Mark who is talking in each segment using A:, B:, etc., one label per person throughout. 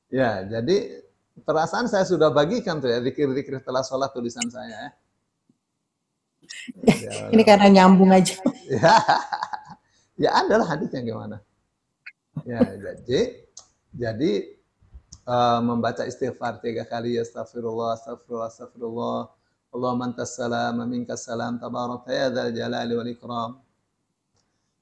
A: Ya, jadi perasaan saya sudah bagikan tuh ya, zikir-zikir setelah sholat tulisan saya ya.
B: Ini karena nyambung aja.
A: Ya, ya adalah hadisnya gimana. Ya, jadi membaca istighfar 3 kali, astagfirullah, astagfirullah, astagfirullah. Allahumma antas salam, minkas salam, tabarak ya dzal jalali wal ikram.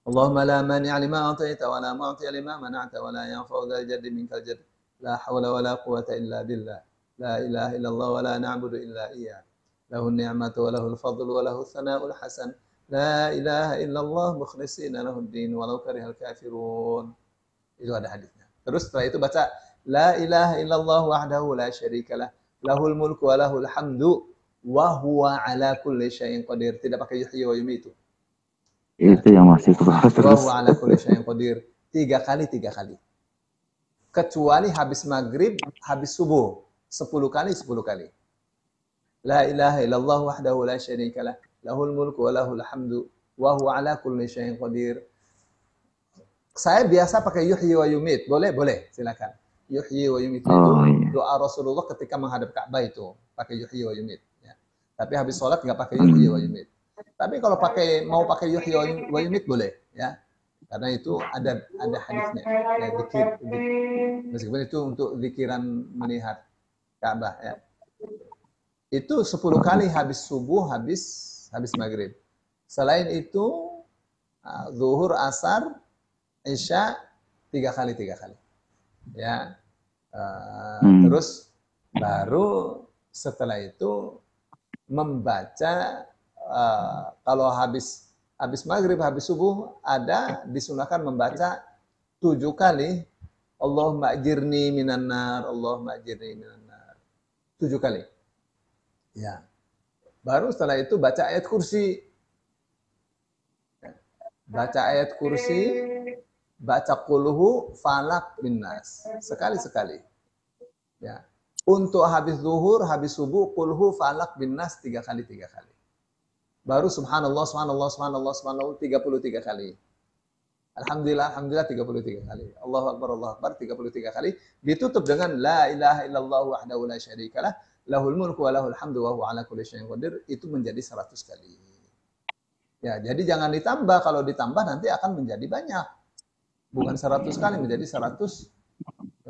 A: Allahumma la mani'a lima a'taita wa la mu'tiya lima mana'ta wa la yanfa'u dzal jaddi minkal jadd. La haula wa la quwwata illa billah. La ilaha illallah wa la na'budu illa iyyah. Lahu ni'matu wa lahu al-fadlu wa lahu thana'ul hasan. La ilaha illallah mukhlishina lahu ad-din walau karihal kafirun. Itu ada hadisnya. Terus setelah itu baca la ilaha illallah wahdahu la syarikalah lahul mulku wa lahul hamdu wa huwa ala kulli syai'in qadir. Tidak pakai yuhyi wa yumiitu.
C: Itu yang masih kebawah terus.
A: Wa huwa ala kulli syai'in qadir. 3 kali 3 kali. Kecuali habis maghrib, habis subuh. 10 kali 10 kali. La ilaha illallah wahdahu la syarikalah lahul mulku wa lahul hamdu wa huwa ala kulli syai'in qadir. Saya biasa pakai yuhyi wa yumit. Boleh? Boleh. Silakan. Yuhyi wa yumit itu doa Rasulullah ketika menghadap Ka'bah itu. Pakai yuhyi wa yumit. Ya. Tapi habis sholat nggak pakai yuhyi wa yumit. Tapi kalau mau pakai yuhyi wa yumit boleh. Ya. Karena itu ada hadisnya. Ya, zikir. Meskipun itu untuk zikiran melihat Ka'bah. Ya. Itu 10 kali habis subuh, habis maghrib. Selain itu, zuhur, asar, Isya 3 kali 3 kali, ya. Terus baru setelah itu membaca kalau habis maghrib, habis subuh ada disunahkan membaca 7 kali Allahumma ajirni minan nar, Allahumma ajirni minan nar. 7 kali. Ya. Baru setelah itu baca ayat kursi. Baca ayat kursi, baca qulhu falak bin nas sekali-sekali. Ya. Untuk habis zuhur, habis subuh qulhu falak bin nas 3 kali 3 kali. Baru subhanallah subhanallah subhanallah subhanallah 33 kali. Alhamdulillah alhamdulillah 33 kali. Allahu akbar 33 kali. Ditutup dengan la ilaha illallah wahdahu la syarikalah lahul mulku wa lahul hamdu wa huwa ala kulli syai'in qadir. Itu menjadi 100 kali. Ya, jadi jangan ditambah. Kalau ditambah nanti akan menjadi banyak. Bukan 100 kali menjadi 104.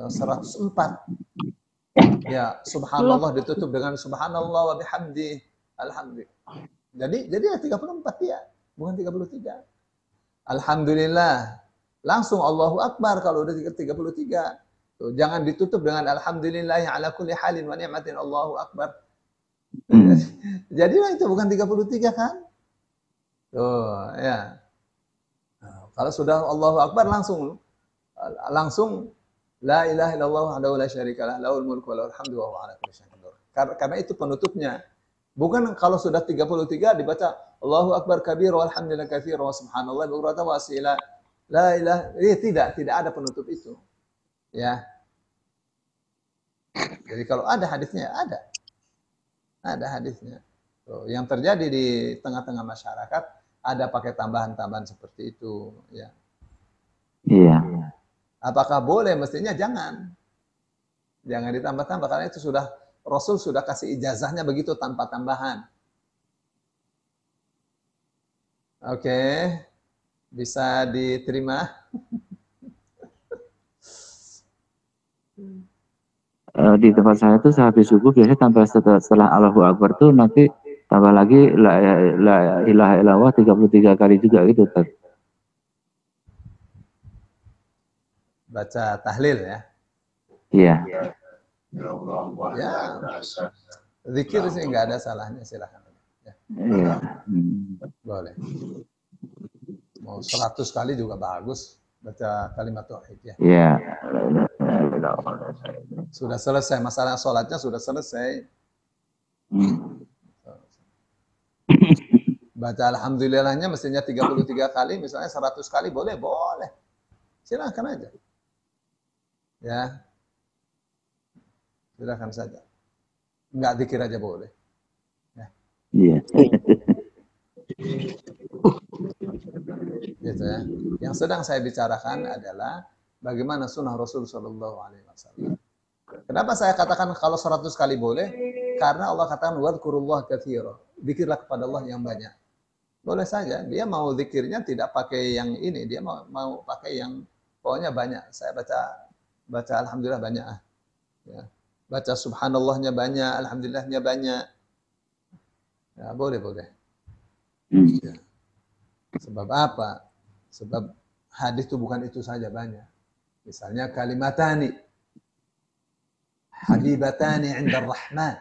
A: Ya, subhanallah ditutup dengan subhanallah wa bihamdi. Alhamdulillah. Jadi ya 34 ya, bukan 33. Alhamdulillah. Langsung Allahu Akbar kalau udah 33. Tuh, jangan ditutup dengan alhamdulillah ala kulli halin wa ni'matin Allahu Akbar. Jadi itu bukan 33 kan? Tuh, ya. Nah, kalau sudah Allahu Akbar langsung la ilaha illallah wahdahu la syarikalah lahul mulku wa lahul hamdu wa huwa ala kulli syai'in qadir. Karena itu penutupnya. Bukan kalau sudah 33 dibaca Allahu Akbar kabir walhamdulillah katsir wa subhanallah bukratan wa asila. La ilaha tidak ada penutup itu. Ya. Jadi kalau ada hadisnya ada. Ada hadisnya. Tuh, yang terjadi di tengah-tengah masyarakat ada pakai tambahan-tambahan seperti itu, ya.
C: Iya.
A: Apakah boleh? Mestinya jangan. Jangan ditambah-tambah karena itu sudah Rasul sudah kasih ijazahnya begitu tanpa tambahan. Oke. Bisa diterima?
C: Di tempat saya tuh sehabis subuh biasanya tambah setelah Allahu Akbar tuh nanti tambah lagi la ilaha illallah 33 kali juga gitu, Tad.
A: Baca tahlil ya.
C: Iya.
A: Ya. Zikir sih nggak ada salahnya, silakan. Ya.
C: Iya.
A: Boleh. Mau 100 kali juga bagus baca kalimat tauhid ya.
C: Iya.
A: Sudah selesai masalah sholatnya, sudah selesai. Baca alhamdulillahnya mestinya 33 kali, misalnya 100 kali boleh. Silakan aja. Ya. Silakan saja. Enggak zikir aja boleh. Ya.
C: Iya.
A: Gitu ya. Yang sedang saya bicarakan adalah bagaimana sunnah Rasul Shallallahu Alaihi Wasallam. Kenapa saya katakan kalau 100 kali boleh? Karena Allah katakan wadhkurullah katsira. Zikirlah kepada Allah yang banyak. Boleh saja dia mau zikirnya tidak pakai yang ini, dia mau pakai yang pokoknya banyak. Saya baca alhamdulillah banyak. Ya. Baca subhanallahnya banyak, alhamdulillahnya banyak. Ya, boleh. Ya. Sebab apa? Sebab hadis itu bukan itu saja banyak. Misalnya kalimatani habibatani 'inda ar-rahman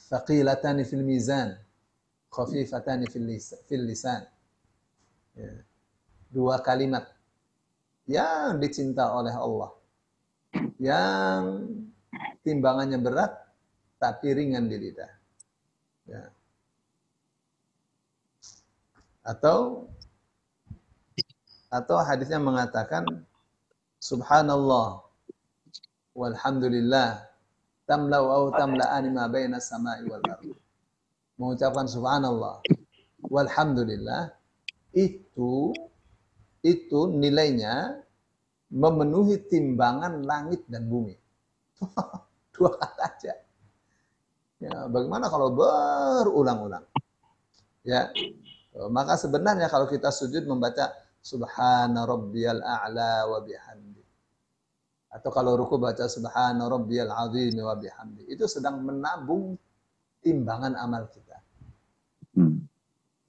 A: thaqilatani fil mizan khafifatani fil lisan. Ya. Dua kalimat yang dicinta oleh Allah, yang timbangannya berat tapi ringan di lidah. Ya. Atau hadisnya mengatakan subhanallah walhamdulillah tamlau au tamla'ani ma baina samai wal ardh. Mengucapkan subhanallah walhamdulillah itu nilainya memenuhi timbangan langit dan bumi. Dua kata aja. Ya, bagaimana kalau berulang-ulang? Ya. Maka sebenarnya kalau kita sujud membaca subhana rabbiyal a'la wa bihamdi. Atau kalau ruku baca subhana rabbiyal azim wa bihamdi. Itu sedang menabung timbangan amal kita.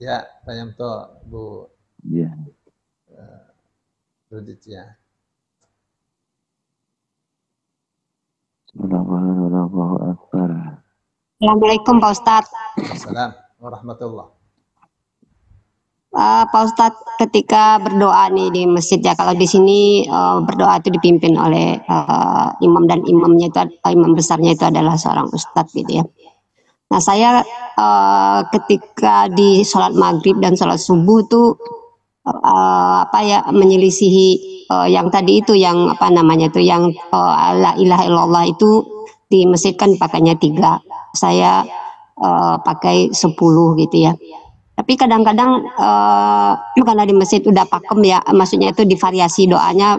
A: Ya, Pak Yamto, Bu.
C: Ya.
A: Rudit ya.
C: Allahu Akbar.
B: Assalamualaikum Pak Ustadz.
A: Assalamualaikum warahmatullahi.
B: Pak Ustadz, ketika berdoa nih di masjid ya, kalau di sini berdoa itu dipimpin oleh imam, dan imamnya itu imam besarnya itu adalah seorang ustadz gitu ya. Nah saya ketika di sholat maghrib dan sholat subuh tuh menyelisihi yang tadi itu, yang apa namanya tuh, yang la ilaha illallah itu di masjid kan pakainya 3, saya pakai 10 gitu ya. Tapi kadang-kadang karena di masjid udah pakem ya, maksudnya itu divariasi doanya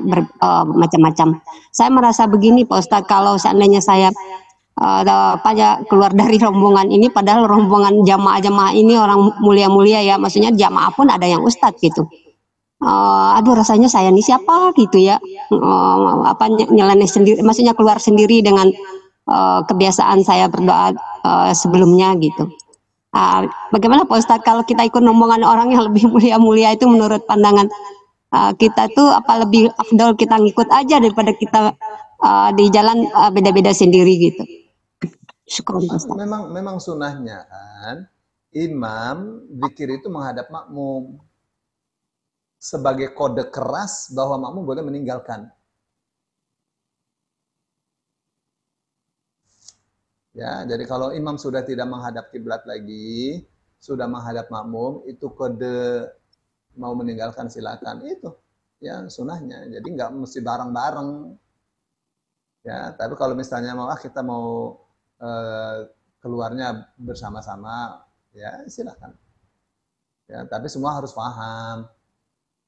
B: macam-macam. Saya merasa begini Pak Ustadz, kalau seandainya saya keluar dari rombongan ini, padahal rombongan jamaah-jamaah ini orang mulia-mulia ya, maksudnya jamaah pun ada yang ustadz gitu. Aduh rasanya saya ini siapa gitu ya, nyeleneh sendiri, maksudnya keluar sendiri dengan kebiasaan saya berdoa sebelumnya gitu. Bagaimana Pak Ustadz kalau kita ikut rombongan orang yang lebih mulia-mulia, itu menurut pandangan kita tuh apa lebih afdol kita ngikut aja daripada kita di jalan beda-beda sendiri gitu. Syukur Pak Ustadz.
A: Memang sunnahnya kan imam zikir itu menghadap makmum sebagai kode keras bahwa makmum boleh meninggalkan. Ya, jadi kalau imam sudah tidak menghadap kiblat lagi, sudah menghadap makmum, itu kode mau meninggalkan silakan, itu ya sunnahnya. Jadi nggak mesti bareng-bareng. Ya, tapi kalau misalnya kita mau keluarnya bersama-sama, ya silakan. Ya, tapi semua harus paham.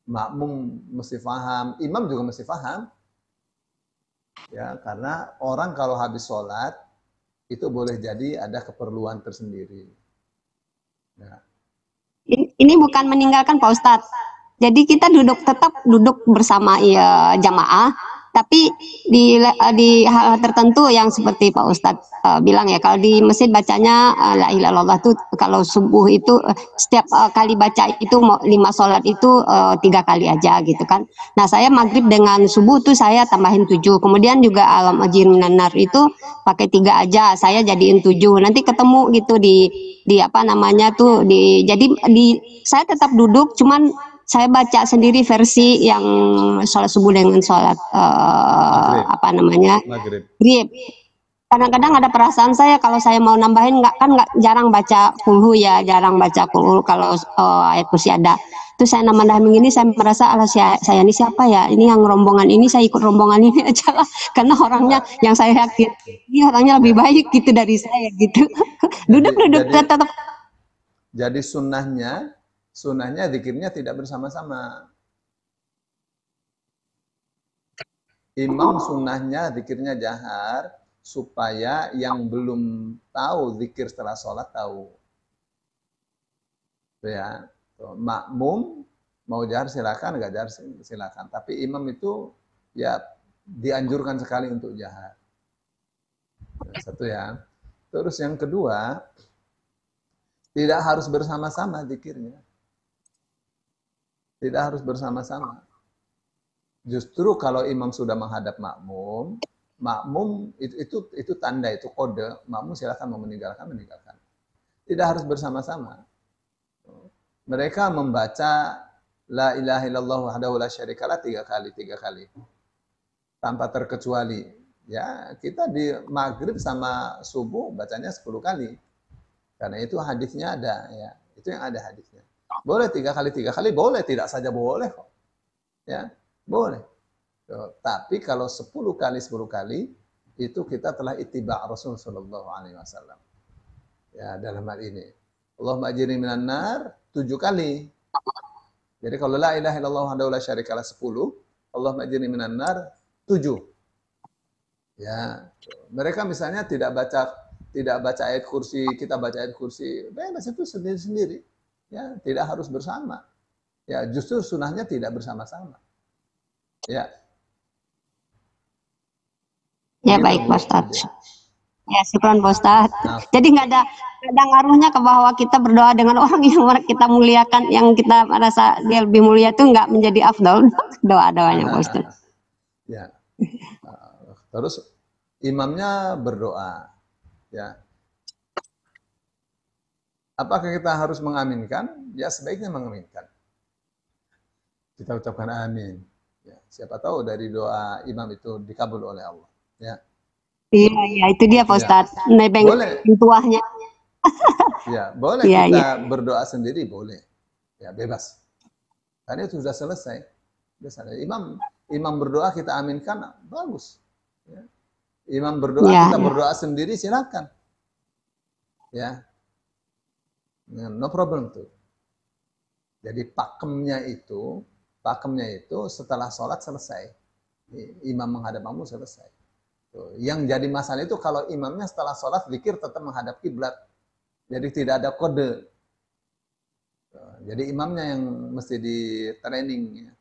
A: Makmum mesti paham, imam juga mesti paham. Ya, karena orang kalau habis sholat itu boleh jadi ada keperluan tersendiri. Ya.
B: Ini bukan meninggalkan Pak Ustadz. Jadi kita tetap duduk bersama jamaah, tapi di hal tertentu yang seperti Pak Ustadz bilang ya, kalau di masjid bacanya la ilaha illallah tuh kalau subuh itu setiap kali baca itu 5 sholat itu 3 kali aja gitu kan. Nah saya maghrib dengan subuh tuh saya tambahin 7, kemudian juga alam ajir minanar itu pakai 3 aja, saya jadiin 7. Nanti ketemu gitu di apa namanya tuh saya tetap duduk, cuman saya baca sendiri versi yang sholat subuh dengan sholat maghrib. Kadang-kadang ada perasaan saya kalau saya mau nambahin nggak jarang baca kulhu ya, kalau ayat kursi ada. Terus saya nambahin ini, saya merasa saya ini siapa ya? Ini yang rombongan ini, saya ikut rombongan ini aja lah. Karena orangnya yang saya yakin ini orangnya lebih baik gitu dari saya gitu. Duduk tetap.
A: Jadi sunnahnya zikirnya tidak bersama-sama. Imam sunnahnya zikirnya jahar supaya yang belum tahu zikir setelah sholat tahu. Ya, makmum mau jahar silakan, nggak jahar silakan. Tapi imam itu ya dianjurkan sekali untuk jahar. Satu ya. Terus yang kedua, tidak harus bersama-sama zikirnya. Tidak harus bersama-sama. Justru kalau imam sudah menghadap makmum, makmum itu tanda, itu kode, makmum silakan mau meninggalkan. Tidak harus bersama-sama. Mereka membaca la ilaha illallah wahdahu la syarikalah 3 kali. Tanpa terkecuali. Ya, kita di maghrib sama subuh bacanya 10 kali. Karena itu hadisnya ada, ya. Itu yang ada hadisnya. Boleh 3 kali, boleh, tidak saja boleh kok. Ya, boleh. Tapi kalau 10 kali, itu kita telah ittiba' Rasul sallallahu alaihi wasallam. Ya, dalam hal ini. Allahumma ajirni minan nar 7 kali. Jadi kalau la ilaha illallah wahdahu la syarikalah 10, Allahumma ajirni minan nar 7. Ya, mereka misalnya tidak baca ayat kursi, kita baca ayat kursi, bebas itu sendiri-sendiri. Ya, tidak harus bersama. Ya, justru sunahnya tidak bersama-sama. Ya.
B: Ya, baik Pak Ustadz. Ya, syukran Pak Ustadz. Jadi nggak ada ngaruhnya ke bahwa kita berdoa dengan orang yang kita muliakan, yang kita merasa dia lebih mulia itu nggak menjadi afdal doa-doanya Pak Ustadz.
A: Ya. Terus imamnya berdoa. Ya. Apakah kita harus mengaminkan? Ya, sebaiknya mengaminkan. Kita ucapkan amin. Ya, siapa tahu dari doa imam itu dikabul oleh Allah. Ya.
B: Iya, itu dia Pak Ustadz. Ya. Nebeng tuahnya.
A: Ya, boleh ya, kita berdoa sendiri, boleh. Ya, bebas. Karena itu sudah selesai. Imam berdoa kita aminkan, bagus. Ya. Imam berdoa kita berdoa sendiri, silakan. Ya. No problem tuh. Jadi pakemnya itu setelah sholat selesai. Imam menghadap makmum selesai. Tuh. Yang jadi masalah itu kalau imamnya setelah sholat zikir tetap menghadap kiblat. Jadi tidak ada kode. Tuh. Jadi imamnya yang mesti di training. Ya.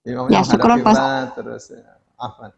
A: Imamnya menghadap kiblat terus. Afwan.